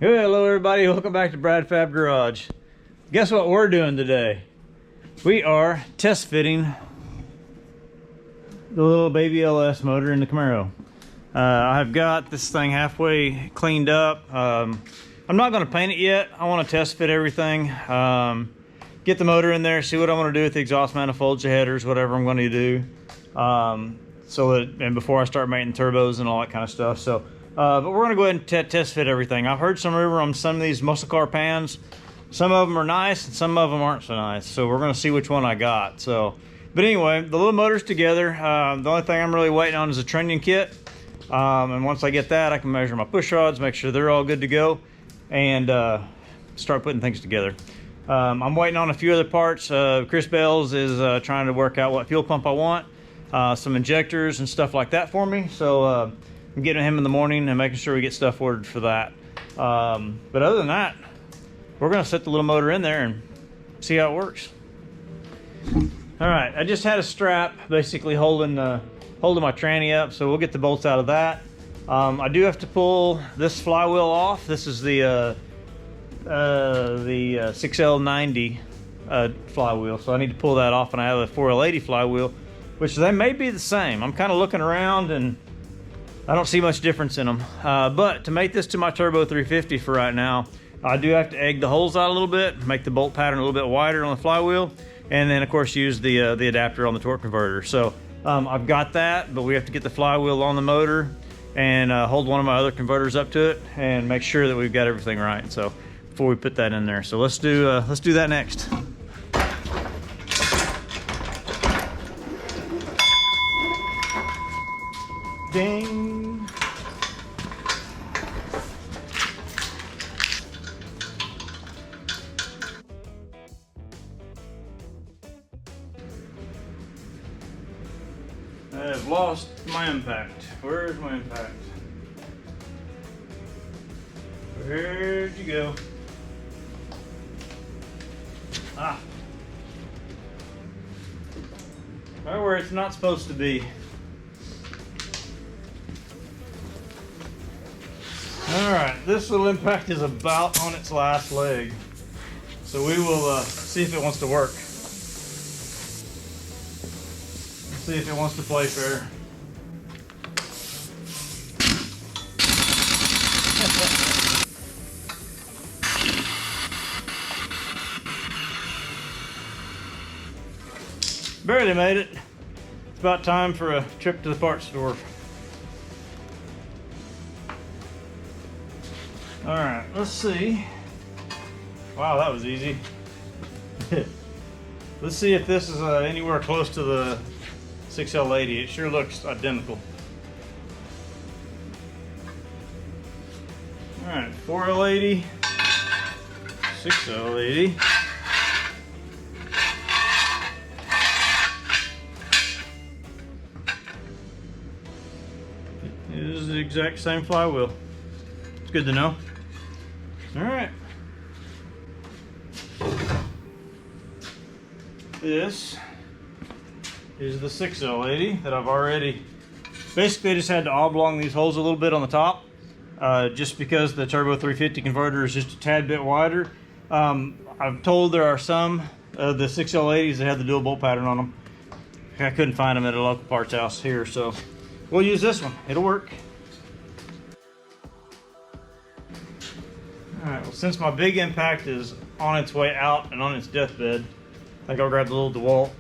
Hello everybody, welcome back to Brad Fab Garage. Guess what we're doing today? We are test fitting the little baby LS motor in the Camaro. I've got this thing halfway cleaned up. I'm not going to paint it yet. I want to test fit everything. Get the motor in there, see what I want to do with the exhaust manifolds, the headers, whatever I'm going to do. And before I start mating turbos and all that kind of stuff. But we're going to go ahead and test fit everything. I've heard some rumor on some of these muscle car pans. Some of them are nice and some of them aren't so nice. So we're going to see which one I got. But anyway, the little motor's together. The only thing I'm really waiting on is a trunnion kit. And once I get that, I can measure my push rods, make sure they're all good to go, and start putting things together. I'm waiting on a few other parts. Chris Bells is trying to work out what fuel pump I want, some injectors and stuff like that for me. So I'm getting him in the morning and making sure we get stuff ordered for that. But other than that, we're going to set the little motor in there and see how it works. All right, I just had a strap basically holding my tranny up, so we'll get the bolts out of that. I do have to pull this flywheel off. This is the 6L90 flywheel, so I need to pull that off, and I have a 4L80 flywheel, which they may be the same. I'm kind of looking around and I don't see much difference in them. But to make this to my Turbo 350 for right now, I do have to egg the holes out a little bit, make the bolt pattern a little bit wider on the flywheel, and then of course use the adapter on the torque converter. So I've got that, but we have to get the flywheel on the motor and hold one of my other converters up to it and make sure that we've got everything right. So before we put that in there, so let's do that next. Ding. I've lost my impact. Where's my impact? Where'd you go? Ah. Right where it's not supposed to be. Alright, this little impact is about on its last leg. So we will see if it wants to work. See if it wants to play fair. Barely made it. It's about time for a trip to the parts store. All right, let's see. Wow, that was easy. Let's see if this is anywhere close to the 6L80. It sure looks identical. All right, 4L80, 6L80. It is the exact same flywheel. It's good to know. All right. This is the 6L80 that I've already basically just had to oblong these holes a little bit on the top, just because the Turbo 350 converter is just a tad bit wider. I'm told there are some of the 6L80s that have the dual bolt pattern on them. I couldn't find them at a local parts house here, so we'll use this one. It'll work. All right, well, since my big impact is on its way out and on its deathbed, I think I'll grab the little DeWalt.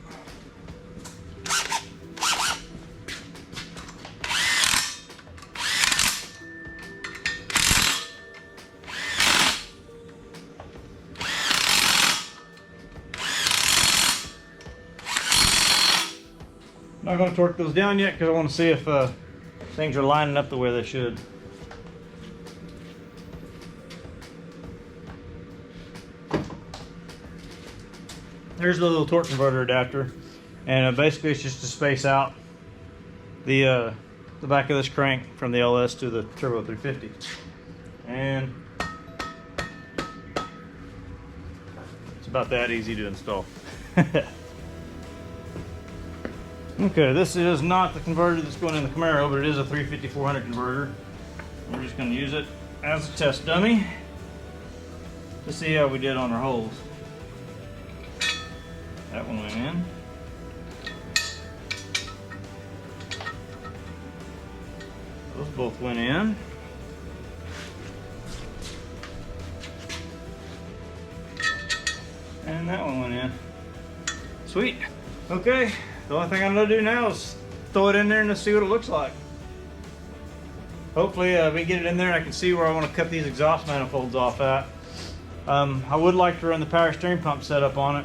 I'm not going to torque those down yet because I want to see if things are lining up the way they should. There's the little torque converter adapter, and basically it's just to space out the back of this crank from the LS to the Turbo 350. And it's about that easy to install. Okay, this is not the converter that's going in the Camaro, but it is a 350-400 converter. We're just going to use it as a test dummy. Let's see how we did on our holes. That one went in. Those both went in. And that one went in. Sweet. Okay, the only thing I'm gonna do now is throw it in there and let's see what it looks like. Hopefully we get it in there and I can see where I want to cut these exhaust manifolds off at. I would like to run the power steering pump setup on it.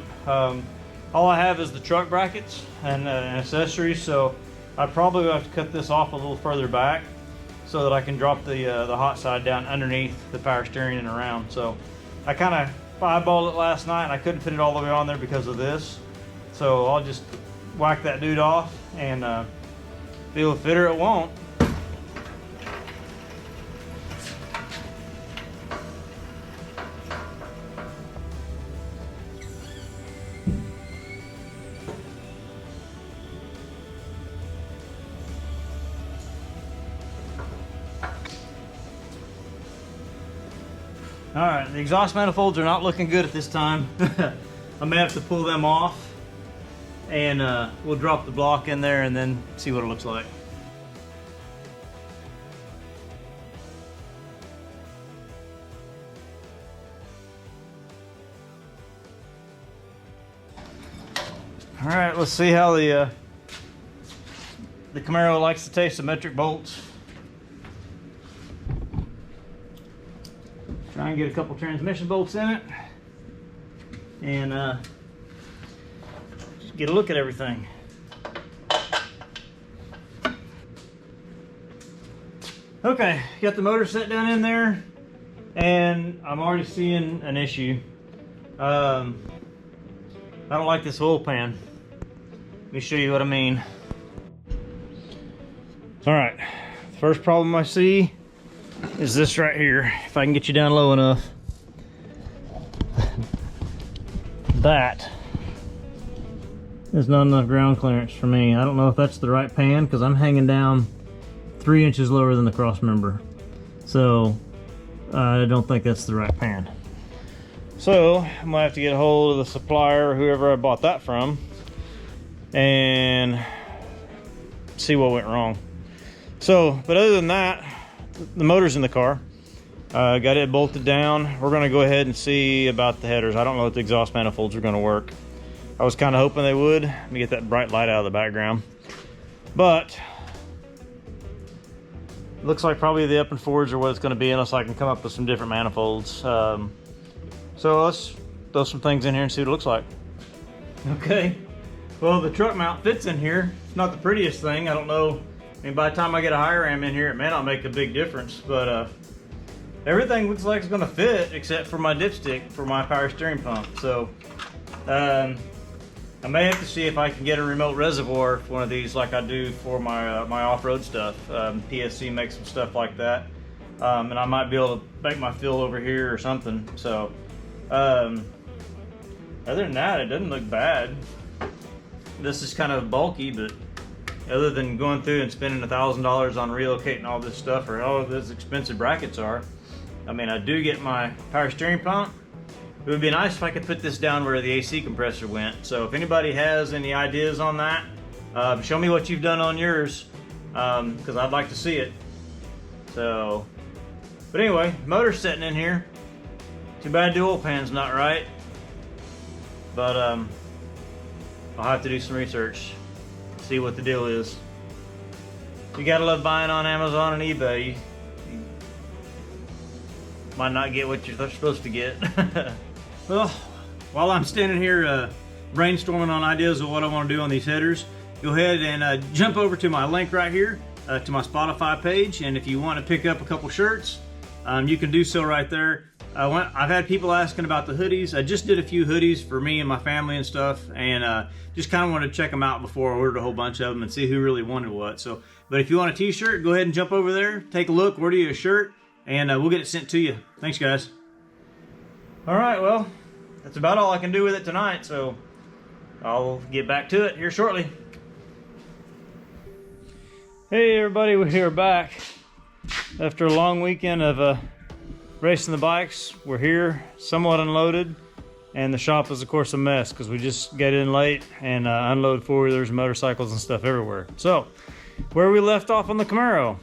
All I have is the truck brackets and accessories, so I probably will have to cut this off a little further back so that I can drop the hot side down underneath the power steering and around. So I kind of eyeballed it last night and I couldn't fit it all the way on there because of this. So I'll just whack that dude off and if it'll fit or it won't. All right, the exhaust manifolds are not looking good at this time. I may have to pull them off and we'll drop the block in there and then see what it looks like. All right, let's see how the Camaro likes to taste of metric bolts. Try and get a couple transmission bolts in it and just get a look at everything. Okay, got the motor set down in there and I'm already seeing an issue. I don't like this oil pan. Let me show you what I mean. All right, first problem I see is this right here. If I can get you down low enough. That is not enough ground clearance for me. I don't know if that's the right pan because I'm hanging down 3 inches lower than the cross member. So I don't think that's the right pan. So I'm gonna have to get a hold of the supplier or whoever I bought that from and see what went wrong. So, but other than that, the motor's in the car. Got it bolted down. We're gonna go ahead and see about the headers. I don't know if the exhaust manifolds are gonna work. I was kind of hoping they would. Let me get that bright light out of the background. But looks like probably the up and forwards are what it's gonna be unless I can come up with some different manifolds. So let's throw some things in here and see what it looks like. Okay, well the truck mount fits in here. It's not the prettiest thing. I don't know. I mean, by the time I get a higher ram in here, it may not make a big difference, but everything looks like it's gonna fit except for my dipstick for my power steering pump. So I may have to see if I can get a remote reservoir for one of these like I do for my my off-road stuff. PSC makes some stuff like that. And I might be able to make my fill over here or something. So other than that, it doesn't look bad. This is kind of bulky, but other than going through and spending $1,000 on relocating all this stuff or all of those expensive brackets are, I mean, I do get my power steering pump. It would be nice if I could put this down where the AC compressor went. So if anybody has any ideas on that, show me what you've done on yours, because I'd like to see it. So, but anyway, motor's sitting in here. Too bad the oil pan's not right. But I'll have to do some research. See what the deal is. You gotta love buying on Amazon and eBay. You might not get what you're supposed to get. Well, while I'm standing here brainstorming on ideas of what I want to do on these headers, go ahead and jump over to my link right here to my Spotify page, and if you want to pick up a couple shirts, you can do so right there. I've had people asking about the hoodies. I just did a few hoodies for me and my family and stuff, and just kind of wanted to check them out before I ordered a whole bunch of them and see who really wanted what. So, but if you want a t-shirt, go ahead and jump over there, take a look, order you a shirt, and we'll get it sent to you. Thanks, guys. All right, well, that's about all I can do with it tonight, so I'll get back to it here shortly. Hey everybody, we're back after a long weekend of racing the bikes. We're here, somewhat unloaded, and the shop is of course a mess because we just get in late and unload four-wheelers, motorcycles, and stuff everywhere. So, where we left off on the Camaro,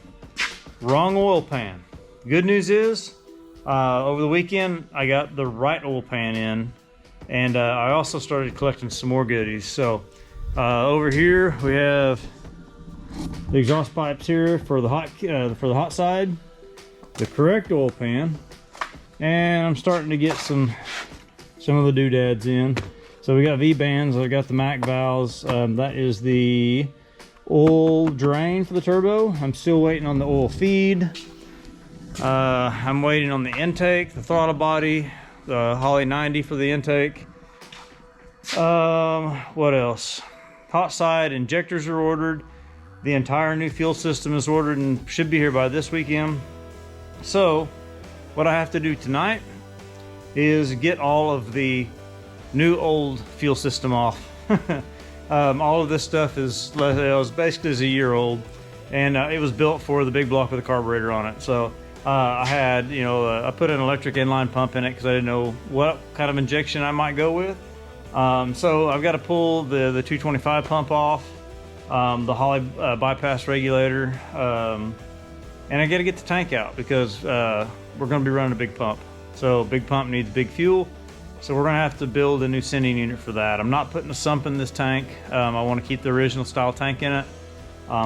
wrong oil pan. Good news is, over the weekend I got the right oil pan in, and I also started collecting some more goodies. So, over here we have the exhaust pipes here for the hot side, the correct oil pan, and I'm starting to get some of the doodads in. So we got V-bands, I got the Mac valves, that is the oil drain for the turbo. I'm still waiting on the oil feed. I'm waiting on the intake, the throttle body, the Holley 90 for the intake. What else? Hot side injectors are ordered. The entire new fuel system is ordered and should be here by this weekend. So, what I have to do tonight is get all of the new old fuel system off. All of this stuff is basically a year old, and it was built for the big block with a carburetor on it. So I had, I put an electric inline pump in it because I didn't know what kind of injection I might go with. So I've got to pull the 225 pump off, the Holley bypass regulator, and I got to get the tank out because we're going to be running a big pump. So big pump needs big fuel. So we're going to have to build a new sending unit for that. I'm not putting a sump in this tank. I want to keep the original style tank in it.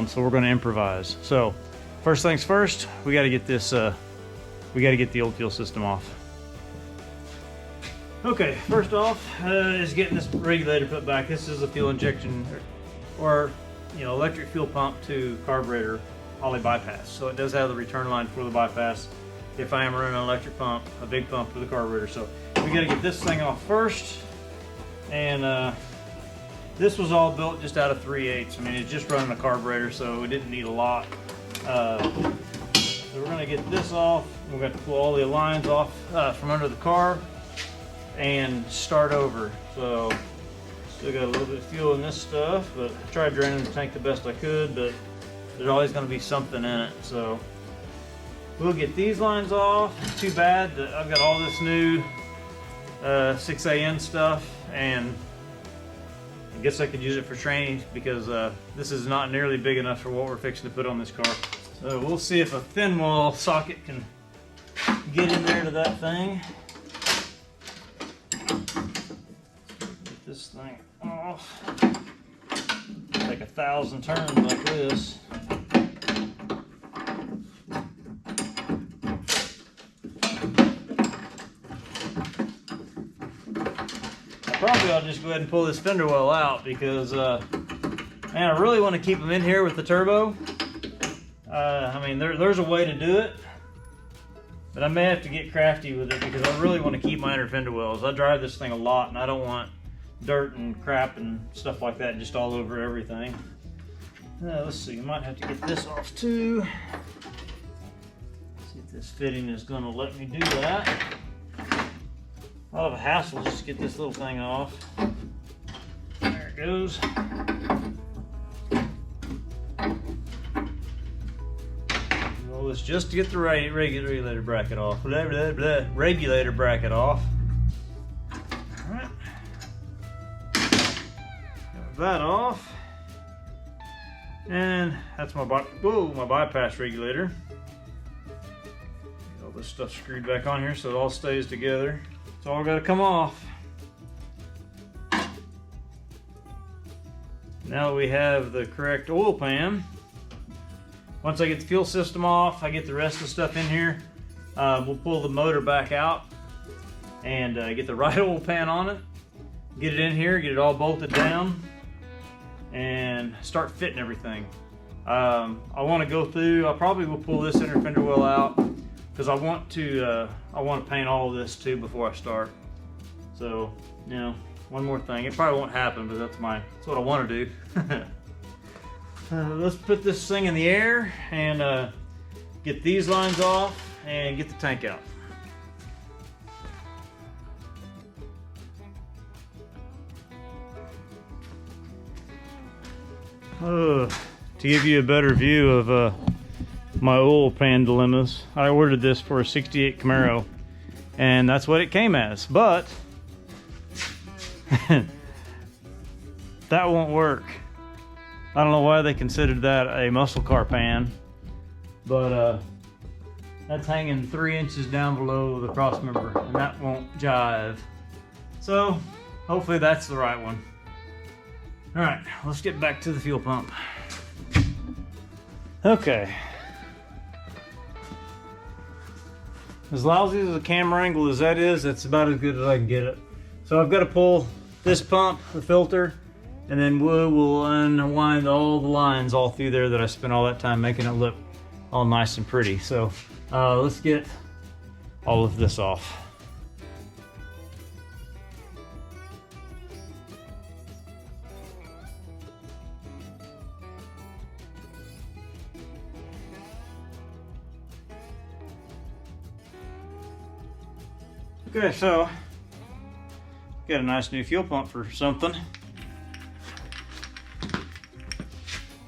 So we're going to improvise. So first things first, we got to get this, we got to get the old fuel system off. Okay, first off is getting this regulator put back. This is a fuel injection or electric fuel pump to carburetor Holley bypass. So it does have the return line for the bypass if I am running an electric pump, a big pump for the carburetor. So we got to get this thing off first. And this was all built just out of 3/8. I mean, it's just running a carburetor, so it didn't need a lot. So we're going to get this off. We've got to pull all the lines off from under the car and start over. So still got a little bit of fuel in this stuff, but I tried draining the tank the best I could, but there's always going to be something in it. So we'll get these lines off. It's too bad that I've got all this new 6AN stuff, and I guess I could use it for training because this is not nearly big enough for what we're fixing to put on this car. So we'll see if a thin wall socket can get in there to that thing. Get this thing off. Take 1,000 turns like this. Probably I'll just go ahead and pull this fender well out because, man, I really want to keep them in here with the turbo. I mean, there's a way to do it, but I may have to get crafty with it because I really want to keep my inner fender wells. I drive this thing a lot, and I don't want dirt and crap and stuff like that just all over everything. Let's see, I might have to get this off too. See if this fitting is going to let me do that. A lot of a hassle just to get this little thing off. There it goes. Well, it's just to get the regulator bracket off. Blah, blah, blah. Regulator bracket off. Alright. Got that off. And that's my bypass regulator. Get all this stuff screwed back on here so it all stays together. It's all got to come off. Now we have the correct oil pan. Once I get the fuel system off, I get the rest of the stuff in here. We'll pull the motor back out and get the right oil pan on it. Get it in here, get it all bolted down, and start fitting everything. I want to go through. I probably will pull this inner fender well out because I want to paint all of this too before I start. So, one more thing. It probably won't happen, but that's what I want to do. Let's put this thing in the air and get these lines off and get the tank out. To give you a better view of my oil pan dilemmas. I ordered this for a 68 Camaro, and that's what it came as, but that won't work. I don't know why they considered that a muscle car pan, but that's hanging 3 inches down below the cross member, and that won't jive. So hopefully that's the right one. All right, let's get back to the fuel pump. Okay. As lousy as the camera angle as that is, that's about as good as I can get it. So I've got to pull this pump, the filter, and then we will unwind all the lines all through there that I spent all that time making it look all nice and pretty. So let's get all of this off. Okay, so got a nice new fuel pump for something.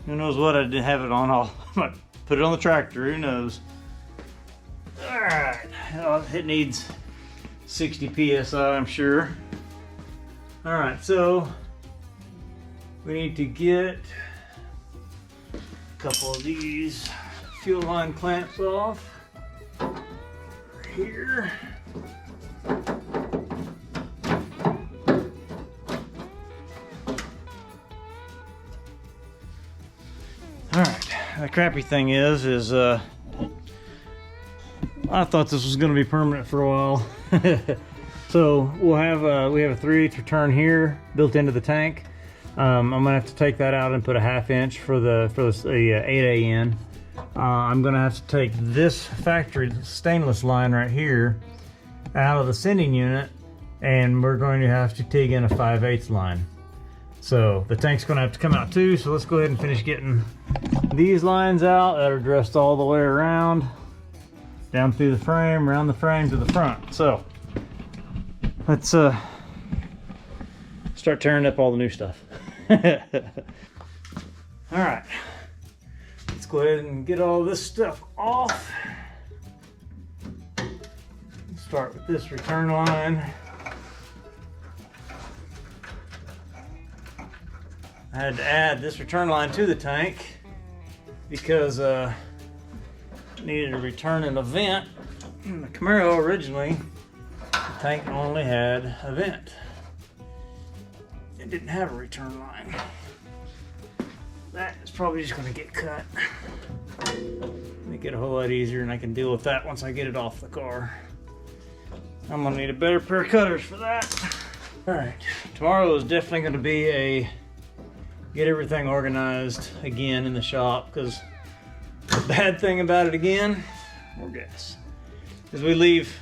Who knows what I did have it on? I'll put it on the tractor, who knows. All right, it needs 60 PSI, I'm sure. All right, so we need to get a couple of these fuel line clamps off right here. Alright, the crappy thing is I thought this was going to be permanent for a while. So we have a 3/8 return here built into the tank. I'm going to have to take that out and put a 1/2 inch for the 8A in. I'm going to have to take this factory stainless line right here out of the sending unit, and we're going to have to dig in a 5/8 line. So the tank's going to have to come out too, so let's go ahead and finish getting these lines out that are dressed all the way around, down through the frame, around the frame to the front. So let's start tearing up all the new stuff. All right, let's go ahead and get all this stuff off. Start with this return line. I had to add this return line to the tank because I needed to return an event. In the Camaro originally, the tank only had a vent. It didn't have a return line. That is probably just going to get cut. Make it a whole lot easier, and I can deal with that once I get it off the car. I'm going to need a better pair of cutters for that. All right, tomorrow is definitely going to be a get everything organized again in the shop, because the bad thing about it again, more gas, is we leave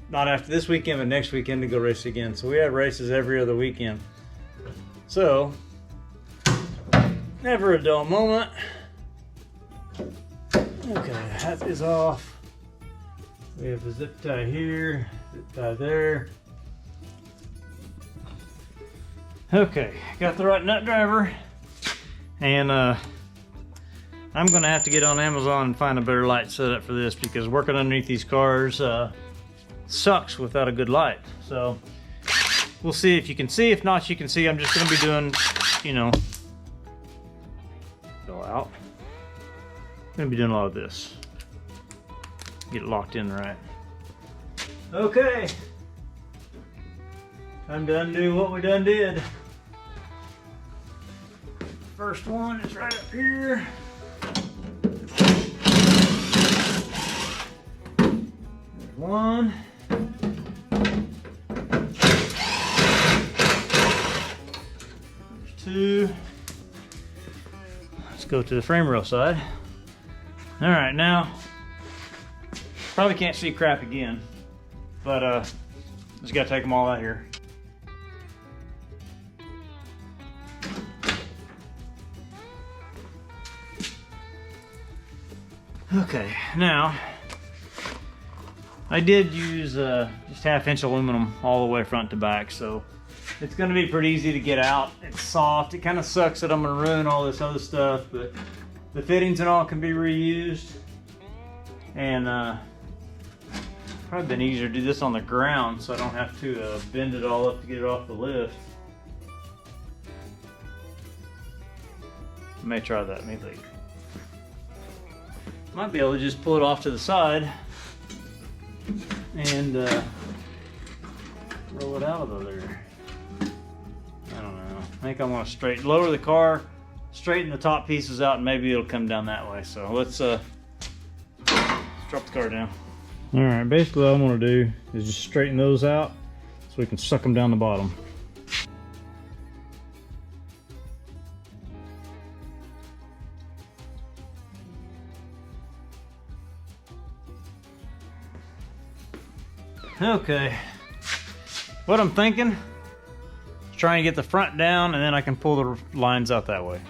not after this weekend but next weekend to go race again. So we have races every other weekend. So never a dull moment. Okay, that is off. We have a zip tie here, zip tie there. Okay, got the right nut driver. And I'm gonna have to get on Amazon and find a better light setup for this, because working underneath these cars sucks without a good light. So we'll see if you can see. If not, you can see I'm just gonna be doing, you know, go out. I'm gonna be doing a lot of this. Get it locked in right. Okay. Time to undo what we done did. First one is right up here. There's one. There's two. Let's go to the frame rail side. All right, now, probably can't see crap again, but just gotta take them all out here. Okay, now I did use just 1/2 inch aluminum all the way front to back, so it's going to be pretty easy to get out. It's soft. It kind of sucks that I'm going to ruin all this other stuff, but the fittings and all can be reused. And probably been easier to do this on the ground so I don't have to bend it all up to get it off the lift. I may try that, maybe. Might be able to just pull it off to the side and roll it out of there. I don't know. I think I want to lower the car, straighten the top pieces out, and maybe it'll come down that way. So let's drop the car down. All right, basically what I want to do is just straighten those out so we can suck them down the bottom. Okay, what I'm thinking is trying to get the front down and then I can pull the lines out that way.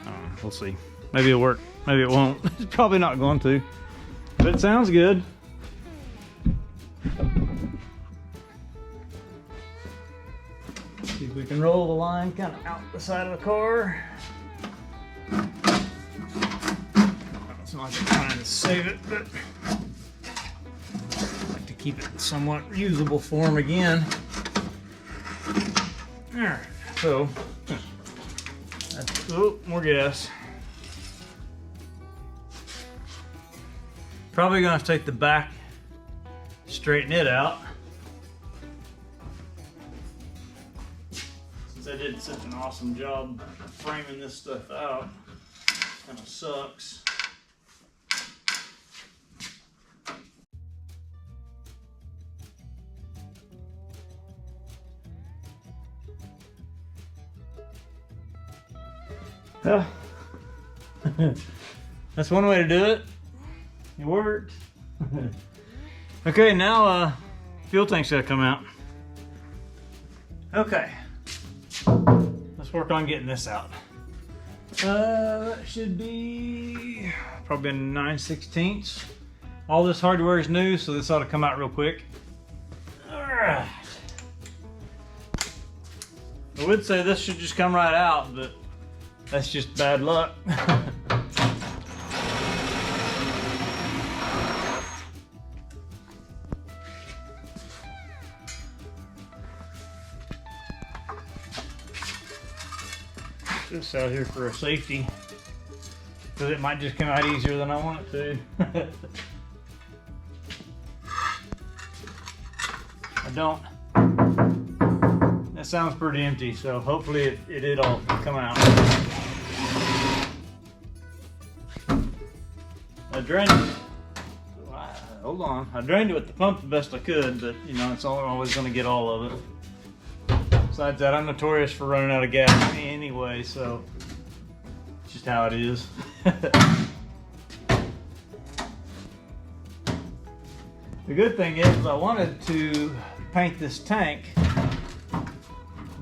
We'll see. Maybe it'll work, maybe it won't. It's probably not going to, but it sounds good. See if we can roll the line kind of out the side of the car. It's not like I'm trying to save it, but keep it somewhat usable form again. Alright, so oh, more gas. Probably gonna have to take the back, straighten it out. Since I did such an awesome job framing this stuff out, kind of sucks. Well, that's one way to do it. It worked. Okay, now fuel tank's gotta come out. Okay, let's work on getting this out. That should be probably 9/16. All this hardware is new, so this ought to come out real quick. All right. I would say this should just come right out, but that's just bad luck. Just out here for a safety, because it might just come out easier than I want it to. I don't. That sounds pretty empty, so hopefully it all come out. I drained it. Hold on. I drained it with the pump the best I could, but you know, it's always going to get all of it. Besides that, I'm notorious for running out of gas anyway, so it's just how it is. The good thing is I wanted to paint this tank,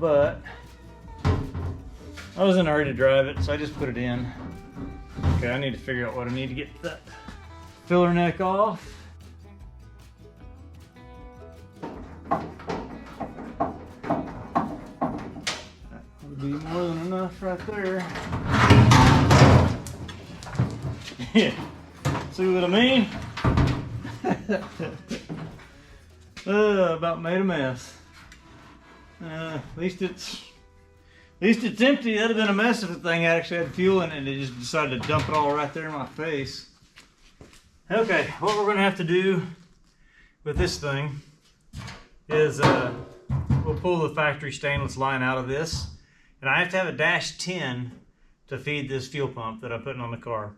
but I was in a hurry to drive it, so I just put it in. Okay, I need to figure out what I need to get that filler neck off. That would be more than enough right there. Yeah, see what I mean? About made a mess. At least it's empty. That'd have been a mess if the thing actually had fuel in it and it just decided to dump it all right there in my face. Okay, what we're gonna have to do with this thing is we'll pull the factory stainless line out of this, and I have to have a dash 10 to feed this fuel pump that I'm putting on the car.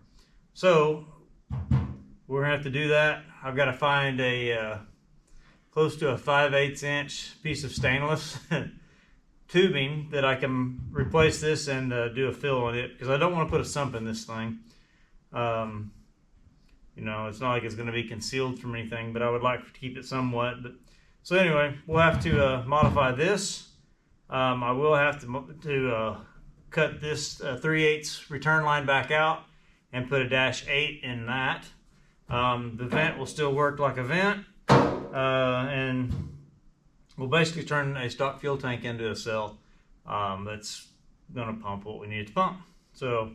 So we're gonna have to do that. I've got to find a close to a 5/8 inch piece of stainless tubing that I can replace this and do a fill on it, because I don't want to put a sump in this thing. You know, it's not like it's going to be concealed from anything, but I would like to keep it somewhat. But so anyway, we'll have to modify this. I will have to cut this 3/8 return line back out and put a dash 8 in that. The vent will still work like a vent, and we'll basically turn a stock fuel tank into a cell that's going to pump what we need to pump. So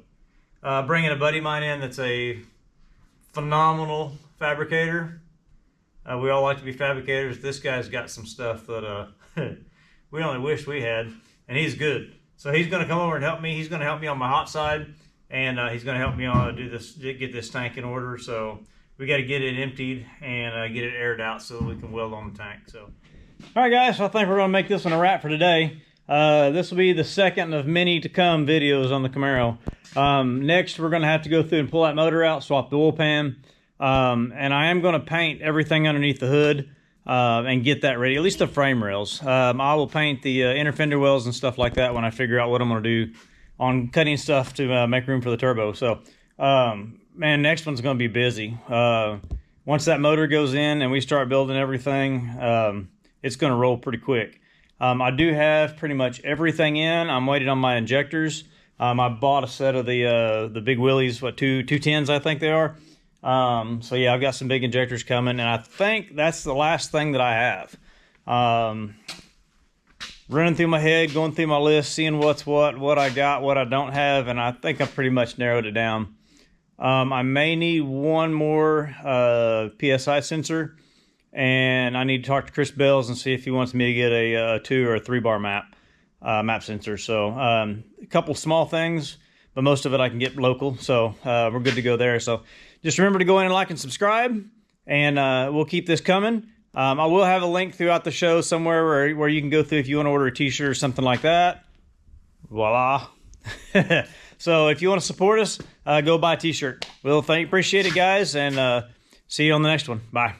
bringing a buddy of mine in that's a phenomenal fabricator. We all like to be fabricators. This guy's got some stuff that we only wish we had, and he's good. So he's going to come over and help me. He's going to help me on my hot side, and he's going to help me on get this tank in order. So we got to get it emptied and get it aired out so that we can weld on the tank. So, all right, guys. So I think we're going to make this one a wrap for today. This will be the second of many to come videos on the Camaro. Next, we're going to have to go through and pull that motor out, swap the oil pan, and I am going to paint everything underneath the hood and get that ready, at least the frame rails. I will paint the inner fender wells and stuff like that when I figure out what I'm going to do on cutting stuff to make room for the turbo. So, man, next one's going to be busy. Once that motor goes in and we start building everything, it's going to roll pretty quick. I do have pretty much everything in. I'm waiting on my injectors. I bought a set of the big wheelies, what, 210s I think they are. So yeah, I've got some big injectors coming, and I think that's the last thing that I have. Running through my head, going through my list, seeing what's what I got, what I don't have, and I think I've pretty much narrowed it down. I may need one more PSI sensor, and I need to talk to Chris Bells and see if he wants me to get a 2 or a 3 bar map sensor. So a couple small things, but most of it I can get local, so we're good to go there. So just remember to go in and like and subscribe, and we'll keep this coming. I will have a link throughout the show somewhere where you can go through if you want to order a t-shirt or something like that. Voila. So if you want to support us, go buy a t-shirt. We'll appreciate it, guys, and see you on the next one. Bye.